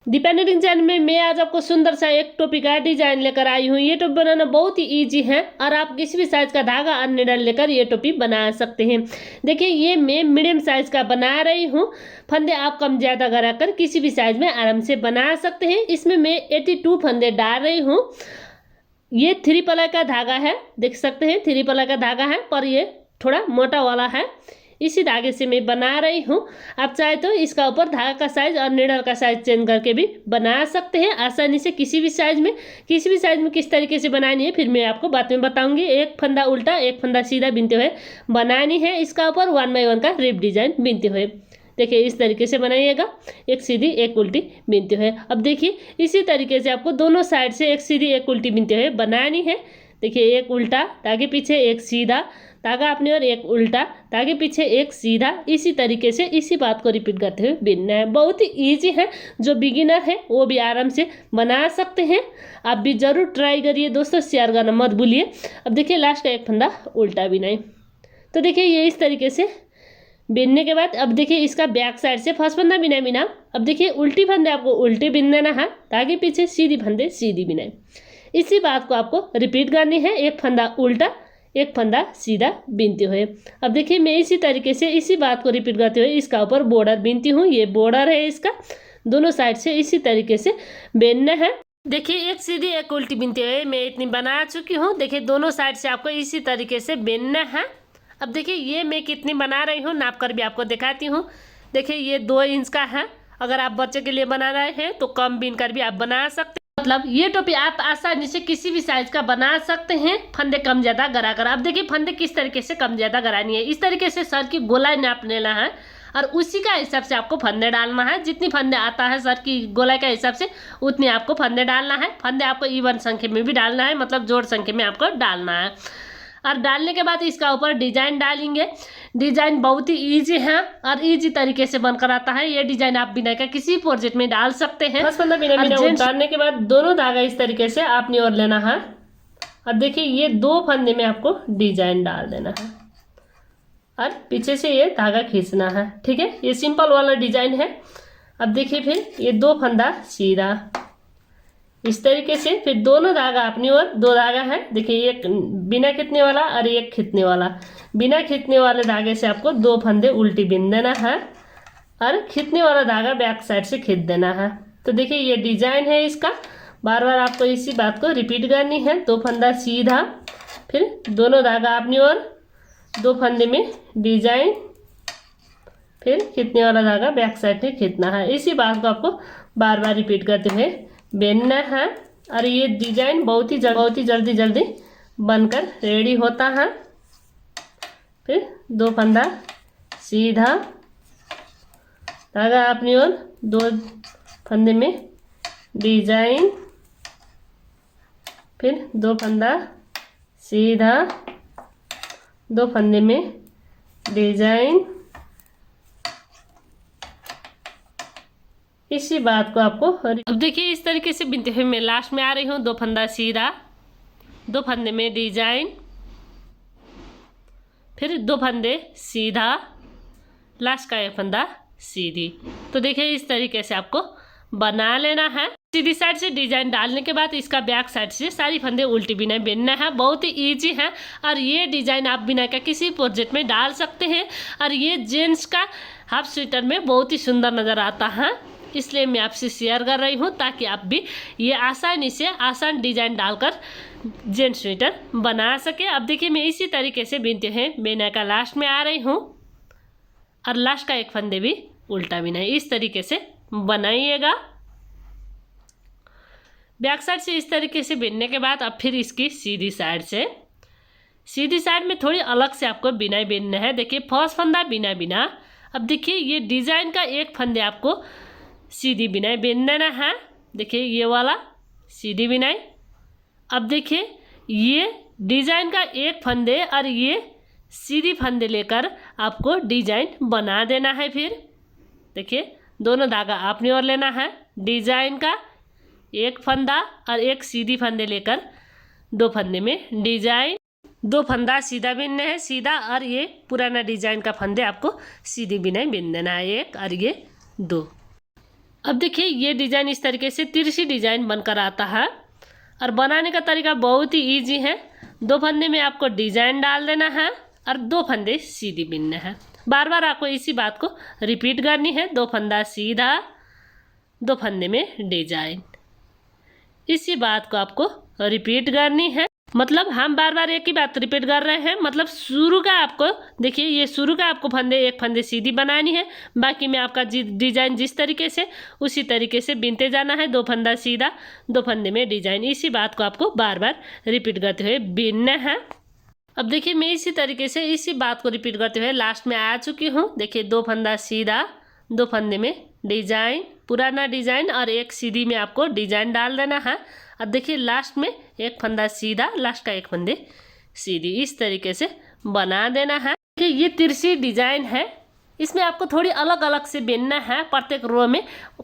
Dependent channel में मैं आज आपको सुंदर सा एक टोपी का डिजाइन लेकर आई हूँ। ये टोपी बनाना बहुत ही इजी है और आप किसी भी साइज का धागा और नीडल लेकर ये टोपी बना सकते हैं। देखिए ये मैं मीडियम साइज का बना रही हूँ। फंदे आप कम ज्यादा कराकर किसी भी साइज में आराम से बना सकते हैं। इसमें मैं 82 फंदे डाल रही हूँ। ये 3 प्लाई का धागा है, देख सकते हैं 3 प्लाई का धागा है, पर ये थोड़ा मोटा वाला है। इसी धागे से मैं बना रही हूँ। आप चाहे तो इसका ऊपर धागा का साइज और नीडल का साइज चेंज करके भी बना सकते हैं आसानी से। किसी भी साइज में किस तरीके से बनानी है फिर मैं आपको बाद में बताऊंगी। एक फंदा उल्टा एक फंदा सीधा बिनते हुए बनानी है। इसका ऊपर 1 बाय 1 का रिप डिजाइन बिनते हुए, देखिए इस तरीके से बनाइएगा, एक सीधी एक उल्टी बिनते हुए। अब देखिए इसी तरीके से आपको दोनों साइड से एक सीधी एक उल्टी बिनते हुए बनानी है। देखिए एक उल्टा ताकि पीछे एक सीधा धागा अपने और एक उल्टा ताकि पीछे एक सीधा, इसी तरीके से इसी बात को रिपीट करते हुए बिनना है। बहुत ही ईजी है, जो बिगिनर है वो भी आराम से बना सकते हैं। आप भी जरूर ट्राई करिए दोस्तों, शेयर करना मत भूलिए। अब देखिए लास्ट का एक फंदा उल्टा बिनाई। तो देखिए ये इस तरीके से बिनने के बाद अब देखिए इसका बैक साइड से फर्स्ट फंदा बिना। अब देखिए उल्टी फंदे आपको उल्टी बिन देना है ताकि पीछे सीधी फंदे सीधी बिनाए। इसी बात को आपको रिपीट करनी है, एक फंदा उल्टा एक फंदा सीधा बिनते हुए। अब देखिए मैं इसी तरीके से इसी बात को रिपीट करते हुए इसका ऊपर बॉर्डर बिनती हूँ। ये बॉर्डर है इसका, दोनों साइड से इसी तरीके से बिनना है। देखिए एक सीधी एक उल्टी बिनते हुए मैं इतनी बना चुकी हूँ। देखिए दोनों साइड से आपको इसी तरीके से बिनना है। अब देखिए ये मैं कितनी बना रही हूँ नाप कर भी आपको दिखाती हूँ। देखिए ये 2 इंच का है। अगर आप बच्चे के लिए बना रहे हैं तो कम बिन कर भी आप बना सकते हैं। मतलब ये टोपी आप आसानी से किसी भी साइज का बना सकते हैं, फंदे कम ज्यादा गरा कर। अब देखिए फंदे किस तरीके से कम ज्यादा करानी है। इस तरीके से सर की गोलाई नाप लेना है और उसी का हिसाब से आपको फंदे डालना है। जितनी फंदे आता है सर की गोलाई का हिसाब से उतनी आपको फंदे डालना है। फंदे आपको इवन संख्या में भी डालना है, मतलब जोड़ संख्या में आपको डालना है। और डालने के बाद इसका ऊपर डिजाइन डालेंगे। डिजाइन बहुत ही इजी है और इजी तरीके से बनकर आता है। ये डिजाइन आप बिना का किसी प्रोजेक्ट में डाल सकते हैं। बस फंदा बिना उतारने के बाद दोनों धागा इस तरीके से आपने और लेना है। अब देखिए ये 2 फंदे में आपको डिजाइन डाल देना है और पीछे से ये धागा खींचना है। ठीक है, ये सिंपल वाला डिजाइन है। अब देखिए फिर ये 2 फंदा सीधा इस तरीके से, फिर दोनों धागा अपनी ओर 2 धागा है। देखिए एक बिना खींचने वाला और एक खींचने वाला। बिना खींचने वाले धागे से आपको 2 फंदे उल्टी बिन देना है और खींचने वाला धागा बैक साइड से खींच देना है। तो देखिए ये डिजाइन है इसका। बार बार आपको इसी बात को रिपीट करनी है। 2 फंदा सीधा, फिर दोनों धागा अपनी ओर, 2 फंदे में डिजाइन, फिर खींचने वाला धागा बैक साइड से खींचना है। इसी बात को आपको बार बार रिपीट करते हुए बेनना है और ये डिजाइन बहुत ही जल्दी बनकर रेडी होता है। फिर 2 फंदा सीधा, धागा अपनी ओर, 2 फंदे में डिजाइन, फिर 2 फंदा सीधा, 2 फंदे में डिजाइन। इसी बात को आपको अब देखिए इस तरीके से बिनते हुए मैं लास्ट में आ रही हूँ। 2 फंदा सीधा, 2 फंदे में डिजाइन, फिर 2 फंदे सीधा, लास्ट का 1 फंदा सीधी। तो देखिए इस तरीके से आपको बना लेना है। सीधी साइड से डिजाइन डालने के बाद इसका बैक साइड से सारी फंदे उल्टी बिना बिनना है। बहुत ही इजी है और ये डिजाइन आप बिना का किसी प्रोजेक्ट में डाल सकते हैं। और ये जेंट्स का हाफ स्वेटर में बहुत ही सुंदर नजर आता है, इसलिए मैं आपसे शेयर कर रही हूँ ताकि आप भी ये आसानी से आसान डिजाइन डालकर जेंट्स स्वेटर बना सके। अब देखिए मैं इसी तरीके से बिनते हैं बिना का लास्ट में आ रही हूँ और लास्ट का 1 फंदे भी उल्टा बिना, इस तरीके से बनाइएगा। बैक साइड से इस तरीके से बिनने के बाद अब फिर इसकी सीधी साइड में थोड़ी अलग से आपको बिनाई बिनना है। देखिए फर्स्ट फंदा बिना। अब देखिए ये डिजाइन का 1 फंदे आपको सीधी बिनाई बिन देना है। देखिए ये वाला सीधी बिनाई। अब देखिए ये डिजाइन का 1 फंदे और ये सीधी फंदे लेकर आपको डिजाइन बना देना है। फिर देखिए दोनों धागा अपनी ओर लेना है। डिजाइन का 1 फंदा और 1 सीधी फंदे लेकर 2 फंदे में डिजाइन, 2 फंदा सीधा बिनना है, सीधा, और ये पुराना डिजाइन का फंदे आपको सीधी बिनाई बिन देना है, 1 और ये 2। अब देखिए ये डिजाइन इस तरीके से तिरछी डिजाइन बनकर आता है और बनाने का तरीका बहुत ही इजी है। 2 फंदे में आपको डिजाइन डाल देना है और 2 फंदे सीधी बिनना है। बार बार आपको इसी बात को रिपीट करनी है। 2 फंदा सीधा, 2 फंदे में डिजाइन, इसी बात को आपको रिपीट करनी है। मतलब हम बार बार एक ही बात रिपीट कर रहे हैं। मतलब शुरू का आपको देखिए, ये शुरू का आपको फंदे 1 फंदे सीधी बनानी है, बाकी में आपका डिजाइन जिस तरीके से उसी तरीके से बिनते जाना है। 2 फंदा सीधा, 2 फंदे में डिजाइन, इसी बात को आपको बार बार रिपीट करते हुए बिनना है। अब देखिए मैं इसी तरीके से इसी बात को रिपीट करते हुए लास्ट में आ चुकी हूँ। देखिए 2 फंदा सीधा, 2 फंदे में डिजाइन, पुराना डिजाइन और 1 सीधी में आपको डिजाइन डाल देना है। अब देखिए लास्ट में 1 फंदा सीधा, लास्ट का 1 फंदे सीधी, इस तरीके से बना देना है। देखिए ये तिरछी डिजाइन है, इसमें आपको थोड़ी अलग अलग से बिनना है प्रत्येक रो में,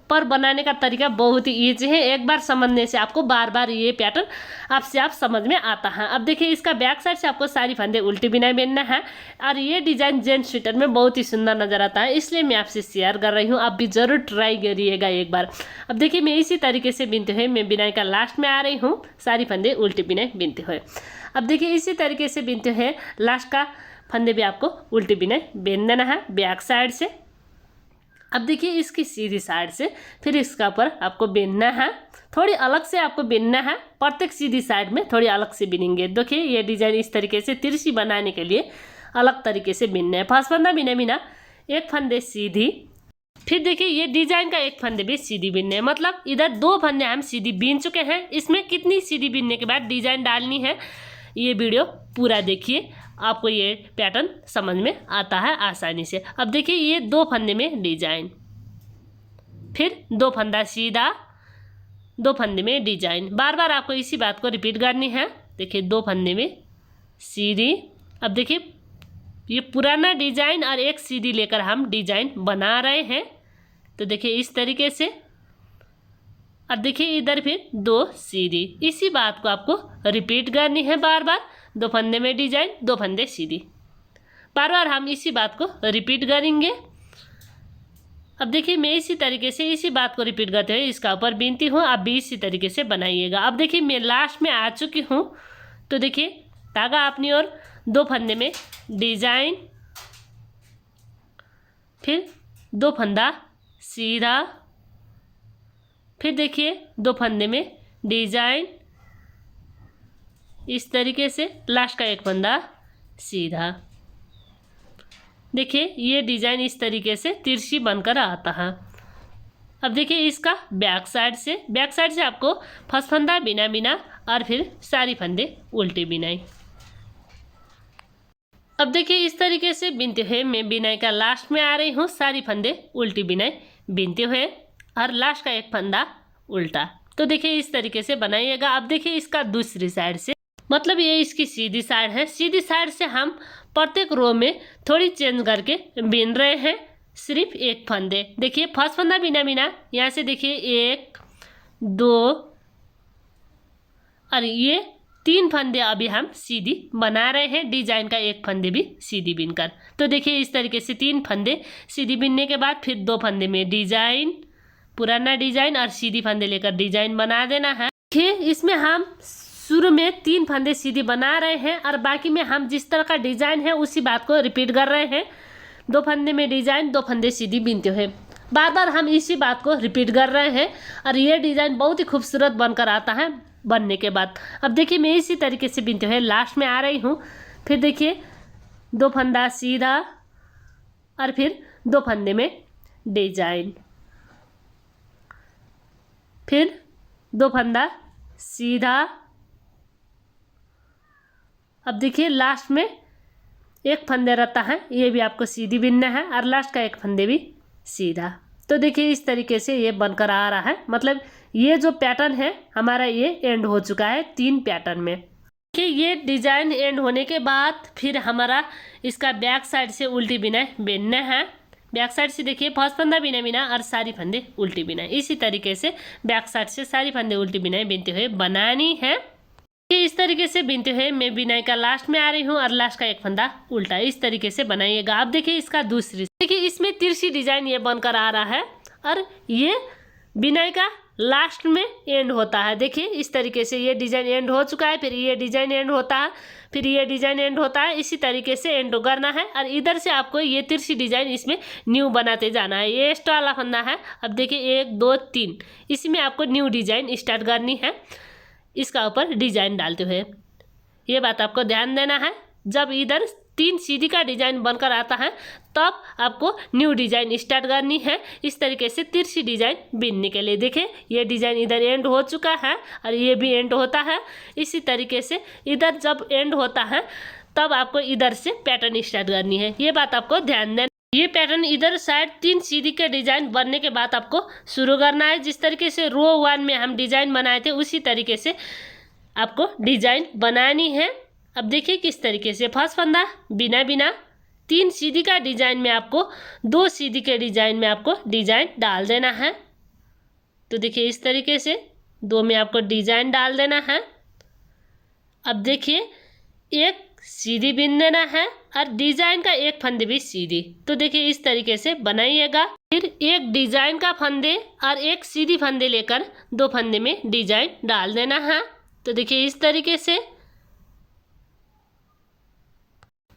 पर बनाने का तरीका बहुत ही ईजी है। एक बार समझने से आपको बार बार ये पैटर्न आपसे आप समझ में आता है। अब देखिए इसका बैक साइड से आपको सारी फंदे उल्टी बिनाई बिनना है और ये डिजाइन जेंट्स स्वेटर में बहुत ही सुंदर नजर आता है, इसलिए मैं आपसे शेयर कर रही हूँ। आप भी जरूर ट्राई करिएगा एक बार। अब देखिए मैं इसी तरीके से बिनते हुए मैं बिनाई का लास्ट में आ रही हूँ, सारी फंदे उल्टी बिनाई बिनते हुए। अब देखिए इसी तरीके से बिनते हुए लास्ट का फंदे भी आपको उल्टी बिनाई बिन देना है बैक साइड से। अब देखिए इसकी सीधी साइड से फिर इसका ऊपर आपको बिनना है, थोड़ी अलग से आपको बिनना है। प्रत्येक सीधी साइड में थोड़ी अलग से बिनेंगे। देखिए ये डिजाइन इस तरीके से तिरछी बनाने के लिए अलग तरीके से बिनना है। फर्स्ट फंदा बिना बिना 1 फंदे सीधी, फिर देखिए ये डिजाइन का 1 फंदे भी सीधी बिनने है। मतलब इधर 2 फंदे हम सीधी बिन चुके हैं। इसमें कितनी सीधी बिनने के बाद डिजाइन डालनी है, ये वीडियो पूरा देखिए, आपको ये पैटर्न समझ में आता है आसानी से। अब देखिए ये 2 फंदे में डिजाइन, फिर 2 फंदा सीधा, 2 फंदे में डिजाइन, बार बार आपको इसी बात को रिपीट करनी है। देखिए 2 फंदे में सीधी। अब देखिए ये पुराना डिजाइन और 1 सीधी लेकर हम डिजाइन बना रहे हैं, तो देखिए इस तरीके से। अब देखिए इधर फिर 2 सीधी, इसी बात को आपको रिपीट करनी है बार बार। 2 फंदे में डिजाइन, 2 फंदे सीधी, बार बार हम इसी बात को रिपीट करेंगे। अब देखिए मैं इसी तरीके से इसी बात को रिपीट करते हुए इसका ऊपर बिनती हूँ, आप भी इसी तरीके से बनाइएगा। अब देखिए मैं लास्ट में आ चुकी हूँ, तो देखिए धागा अपनी ओर, 2 फंदे में डिजाइन, फिर 2 फंदा सीधा, फिर देखिए 2 फंदे में डिजाइन, इस तरीके से लास्ट का 1 फंदा सीधा। देखिए ये डिजाइन इस तरीके से तिरछी बनकर आता है। अब देखिए इसका बैक साइड से आपको फर्स्ट फंदा बिना बिना और फिर सारी फंदे उल्टी बिनाई। अब देखिए इस तरीके से बिनते हुए मैं बिनाई का लास्ट में आ रही हूँ, सारी फंदे उल्टी बिनाई बिनते हुए और लास्ट का 1 फंदा उल्टा। तो देखिए इस तरीके से बनाइएगा। अब देखिए इसका दूसरी साइड से, मतलब ये इसकी सीधी साइड है, सीधी साइड से हम प्रत्येक रो में थोड़ी चेंज करके बिन रहे हैं, सिर्फ 1 फंदे। देखिए फर्स्ट फंदा बिना बिना यहाँ से देखिए 1 2 और ये 3 फंदे अभी हम सीधी बना रहे हैं, डिजाइन का 1 फंदे भी सीधी बिनकर। तो देखिए इस तरीके से 3 फंदे सीधी बिनने के बाद फिर 2 फंदे में डिजाइन, पुराना डिजाइन और सीधी फंदे लेकर डिजाइन बना देना है। देखिए इसमें हम शुरू में 3 फंदे सीधी बना रहे हैं और बाकी में हम जिस तरह का डिजाइन है उसी बात को रिपीट कर रहे हैं। 2 फंदे में डिजाइन, 2 फंदे सीधी बिनते हुए बार बार हम इसी बात को रिपीट कर रहे हैं और ये डिजाइन बहुत ही खूबसूरत बनकर आता है बनने के बाद। अब देखिए मैं इसी तरीके से बिनते हुए लास्ट में आ रही हूँ। फिर देखिए 2 फंदा सीधा और फिर 2 फंदे में डिजाइन, फिर 2 फंदा सीधा। अब देखिए लास्ट में 1 फंदे रहता है, ये भी आपको सीधी बिनना है और लास्ट का 1 फंदे भी सीधा। तो देखिए इस तरीके से ये बनकर आ रहा है। मतलब ये जो पैटर्न है हमारा ये एंड हो चुका है 3 पैटर्न में। देखिए ये डिजाइन एंड होने के बाद फिर हमारा इसका बैक साइड से उल्टी बिनाई बिनना है। बैक साइड से देखिए फर्स्ट फंदा बिना बिना और सारी फंदे उल्टी बिनाई, इसी तरीके से बैक साइड से सारी फंदे उल्टी बिनाई बिनते हुए बनानी है। इस तरीके से बिनते हुए मैं बिनाई का लास्ट में आ रही हूँ और लास्ट का 1 फंदा उल्टा, इस तरीके से बनाइएगा। आप देखिए इसका दूसरी, देखिए इसमें तिरछी डिजाइन ये बनकर आ रहा है और ये बिनाई का लास्ट में एंड होता है। देखिए इस तरीके से ये डिजाइन एंड हो चुका है, फिर ये डिजाइन एंड होता है, फिर ये डिजाइन एंड होता है। इसी तरीके से एंड करना है और इधर से आपको ये तिरछी डिजाइन इसमें न्यू बनाते जाना है। ये एक्स्ट्रा वाला फंदा है। अब देखिए 1 2 3 इसमें आपको न्यू डिजाइन स्टार्ट करनी है, इसका ऊपर डिजाइन डालते हुए। ये बात आपको ध्यान देना है। जब इधर 3 सीधी का डिजाइन बनकर आता है तब आपको न्यू डिजाइन स्टार्ट करनी है। इस तरीके से तिरछी डिजाइन बीनने के लिए देखिए ये डिजाइन इधर एंड हो चुका है और ये भी एंड होता है। इसी तरीके से इधर जब एंड होता है तब आपको इधर से पैटर्न स्टार्ट करनी है। ये बात आपको ध्यान देना। ये पैटर्न इधर साइड 3 सीधी के डिजाइन बनने के बाद आपको शुरू करना है। जिस तरीके से रो 1 में हम डिजाइन बनाए थे उसी तरीके से आपको डिजाइन बनानी है। अब देखिए किस तरीके से फर्स्ट फंदा बिना बिना 3 सीधी का डिजाइन में आपको 2 सीधी के डिजाइन में आपको डिजाइन डाल देना है। तो देखिए इस तरीके से 2 में आपको डिजाइन डाल देना है। अब देखिए एक सीधी बिन देना है और डिजाइन का एक फंदे भी सीधी। तो देखिए इस तरीके से बनाइएगा। फिर एक डिजाइन का फंदे और एक सीधी फंदे लेकर 2 फंदे में डिजाइन डाल देना है। तो देखिए इस तरीके से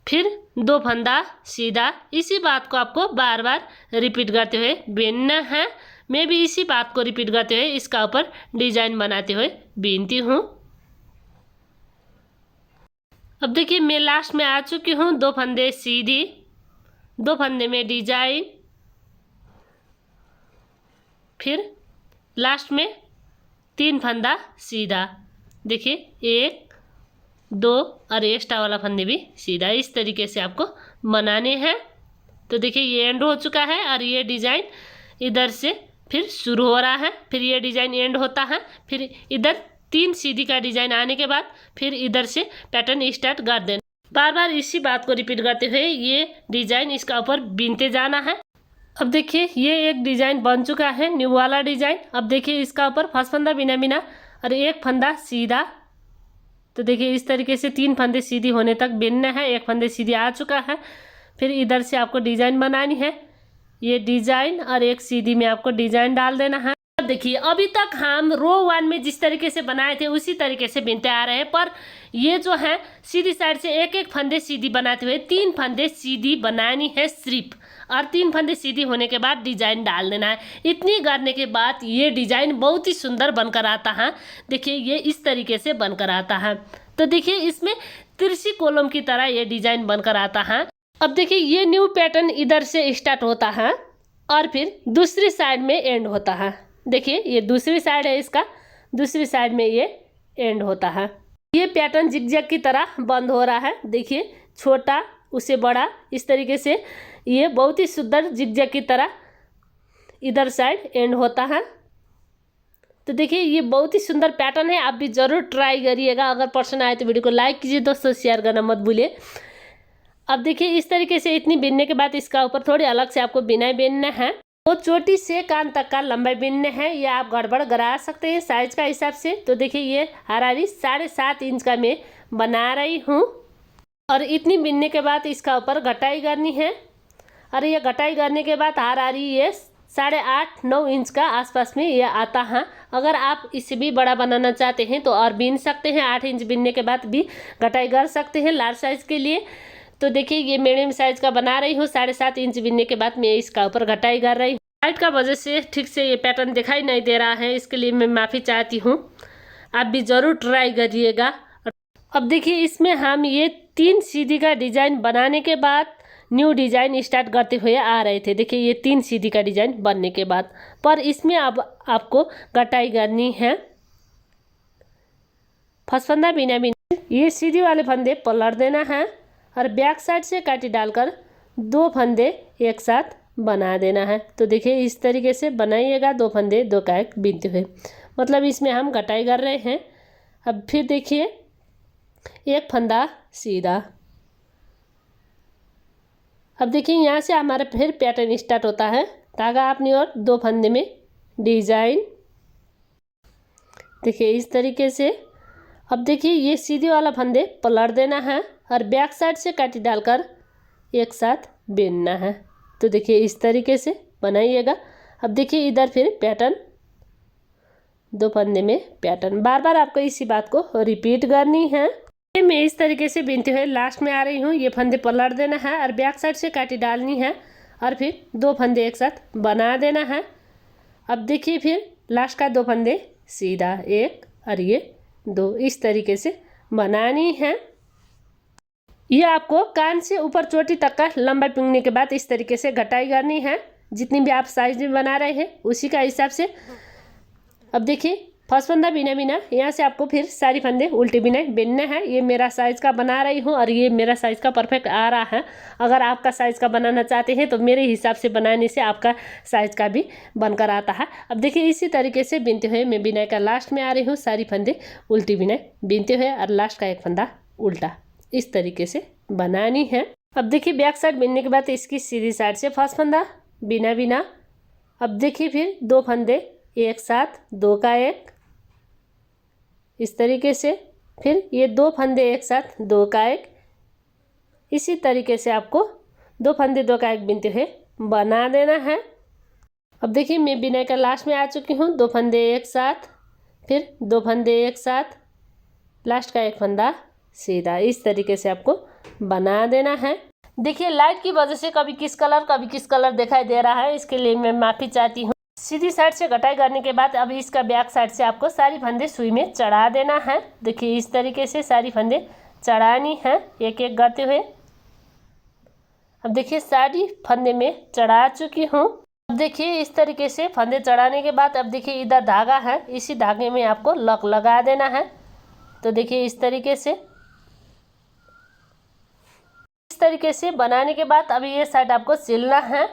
फिर 2 फंदा सीधा। इसी बात को आपको बार बार रिपीट करते हुए बीनना है। मैं भी इसी बात को रिपीट करते हुए इसका ऊपर डिजाइन बनाते हुए बीनती हूँ। अब देखिए मैं लास्ट में आ चुकी हूँ। 2 फंदे सीधी, 2 फंदे में डिजाइन, फिर लास्ट में 3 फंदा सीधा। देखिए 1 2 और एक्स्ट्रा वाला फंदे भी सीधा। इस तरीके से आपको बनाने हैं। तो देखिए ये एंड हो चुका है और ये डिजाइन इधर से फिर शुरू हो रहा है, फिर ये डिजाइन एंड होता है, फिर इधर 3 सीधी का डिजाइन आने के बाद फिर इधर से पैटर्न स्टार्ट कर देना। बार बार इसी बात को रिपीट करते हुए ये डिजाइन इसका ऊपर बीनते जाना है। अब देखिए ये एक डिजाइन बन चुका है न्यू वाला डिजाइन। अब देखिए इसका ऊपर फर्स्ट फंदा बिना बिना और एक फंदा सीधा। तो देखिए इस तरीके से 3 फंदे सीधी होने तक बीनना है। एक फंदे सीधी आ चुका है, फिर इधर से आपको डिजाइन बनानी है। ये डिजाइन और एक सीधी में आपको डिजाइन डाल देना है। देखिए अभी तक हम रो 1 में जिस तरीके से बनाए थे उसी तरीके से बीनते आ रहे हैं, पर ये जो है सीधी साइड से एक एक फंदे सीधी बनाते हुए 3 फंदे सीधी बनानी है सिर्फ, और 3 फंदे सीधी होने के बाद डिजाइन डाल देना है। इतनी करने के बाद ये डिजाइन बहुत ही सुंदर बनकर आता है। देखिए ये इस तरीके से बनकर आता है। तो देखिए इसमें तिरछी कॉलम की तरह ये डिजाइन बनकर आता है। अब देखिए ये न्यू पैटर्न इधर से स्टार्ट होता है और फिर दूसरी साइड में एंड होता है। देखिए ये दूसरी साइड है, इसका दूसरी साइड में ये एंड होता है। ये पैटर्न जिगजैग की तरह बंद हो रहा है। देखिए छोटा उससे बड़ा, इस तरीके से ये बहुत ही सुंदर जिगजैग की तरह इधर साइड एंड होता है। तो देखिए ये बहुत ही सुंदर पैटर्न है, आप भी ज़रूर ट्राई करिएगा। अगर पसंद आए तो वीडियो को लाइक कीजिए दोस्तों, शेयर करना मत भूलिए। अब देखिए इस तरीके से इतनी बीनने के बाद इसका ऊपर थोड़ी अलग से आपको बिनाई बीनना है। तो चोटी से कान तक का लंबाई बीनने हैं, या आप गड़बड़ करा सकते हैं साइज का हिसाब से। तो देखिए ये हरारी 7.5 इंच का मैं बना रही हूँ और इतनी बीनने के बाद इसका ऊपर घटाई करनी है। और ये घटाई करने के बाद हरारी ये 8.5-9 इंच का आसपास में ये आता है। अगर आप इससे भी बड़ा बनाना चाहते हैं तो और बीन सकते हैं। 8 इंच बीनने के बाद भी घटाई कर सकते हैं लार्ज साइज़ के लिए। तो देखिए ये मीडियम साइज का बना रही हूँ। 7.5 इंच बीनने के बाद मैं इसका ऊपर घटाई कर रही हूँ। लाइट का वजह से ठीक से ये पैटर्न दिखाई नहीं दे रहा है, इसके लिए मैं माफ़ी चाहती हूँ। आप भी ज़रूर ट्राई करिएगा। अब देखिए इसमें हम ये 3 सीधी का डिज़ाइन बनाने के बाद न्यू डिज़ाइन स्टार्ट करते हुए आ रहे थे। देखिए ये 3 सीधी का डिज़ाइन बनने के बाद, पर इसमें अब आपको घटाई करनी है। फर्स्ट फंदा बिना बिना ये सीधी वाले फंदे पलट देना है और बैक साइड से काटी डालकर 2 फंदे एक साथ बना देना है। तो देखिए इस तरीके से बनाइएगा, 2 फंदे 2 का एक बीनते हुए, मतलब इसमें हम घटाई कर रहे हैं। अब फिर देखिए एक फंदा सीधा। अब देखिए यहाँ से हमारा फिर पैटर्न स्टार्ट होता है। धागा अपनी ओर 2 फंदे में डिजाइन। देखिए इस तरीके से। अब देखिए ये सीधी वाला फंदे पलट देना है और बैक साइड से काटी डालकर एक साथ बीनना है। तो देखिए इस तरीके से बनाइएगा। अब देखिए इधर फिर पैटर्न दो फंदे में पैटर्न। बार बार आपको इसी बात को रिपीट करनी है। मैं इस तरीके से बिनते हुए लास्ट में आ रही हूँ। ये फंदे पलट देना है और बैक साइड से काटी डालनी है और फिर दो फंदे एक साथ बना देना है। अब देखिए फिर लास्ट का दो फंदे सीधा एक और ये दो, इस तरीके से बनानी है। ये आपको कान से ऊपर चोटी तक का लंबाई पींगने के बाद इस तरीके से घटाई करनी है। जितनी भी आप साइज में बना रहे हैं उसी का हिसाब से। अब देखिए फर्स्ट फंदा बिना बिना यहाँ से आपको फिर सारी फंदे उल्टे बिना बिनना है। ये मेरा साइज़ का बना रही हूँ और ये मेरा साइज़ का परफेक्ट आ रहा है। अगर आपका साइज़ का बनाना चाहते हैं तो मेरे हिसाब से बनाने से आपका साइज़ का भी बनकर आता है। अब देखिए इसी तरीके से बिनते हुए मैं बिनाई का लास्ट में आ रही हूँ। सारी फंदे उल्टी बिनाई बिनते हुए और लास्ट का एक फंदा उल्टा, इस तरीके से बनानी है। अब देखिए बैक साइड बिनने के बाद इसकी सीधी साइड से फर्स्ट फंदा बिना बिना। अब देखिए फिर दो फंदे एक साथ, दो का एक, इस तरीके से। फिर ये दो फंदे एक साथ, दो का एक, इसी तरीके से आपको दो फंदे दो का एक बिनते हुए बना देना है। अब देखिए मैं बिनाई का लास्ट में आ चुकी हूँ। दो फंदे एक साथ, फिर दो फंदे एक साथ, लास्ट का एक फंदा सीधा, इस तरीके से आपको बना देना है। देखिए लाइट की वजह से कभी किस कलर दिखाई दे रहा है, इसके लिए मैं माफ़ी चाहती हूँ। सीधी साइड से कटाई करने के बाद अब इसका बैक साइड से आपको सारी फंदे सुई में चढ़ा देना है। देखिए इस तरीके से सारी फंदे चढ़ानी है एक एक करते हुए। अब देखिए सारी फंदे में चढ़ा चुकी हूँ। अब देखिए इस तरीके से फंदे चढ़ाने के बाद अब देखिए इधर धागा है, इसी धागे में आपको लक लगा देना है। तो देखिए इस तरीके से बनाने के बाद अब ये साइड आपको सिलना है।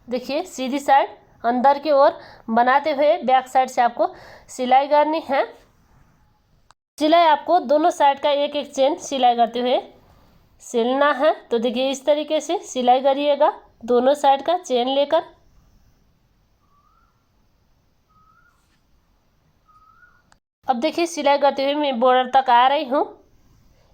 देखिए सीधी साइड अंदर की ओर बनाते हुए बैक साइड से आपको सिलाई करनी है। सिलाई आपको दोनों साइड का एक एक चेन सिलाई करते हुए सिलना है। तो देखिए इस तरीके से सिलाई करिएगा दोनों साइड का चेन लेकर। अब देखिए सिलाई करते हुए मैं बॉर्डर तक आ रही हूँ।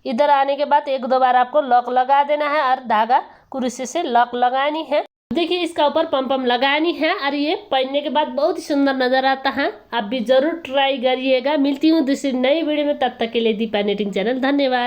इधर आने के बाद एक दो बार आपको लॉक लगा देना है और धागा कुर्सी से लॉक लगानी है। देखिए इसका ऊपर पम लगानी है और ये पहनने के बाद बहुत ही सुंदर नजर आता है। आप भी जरूर ट्राई करिएगा। मिलती हूँ दूसरी नई वीडियो में, तब तक के लिए दीपा नेटिंग चैनल। धन्यवाद।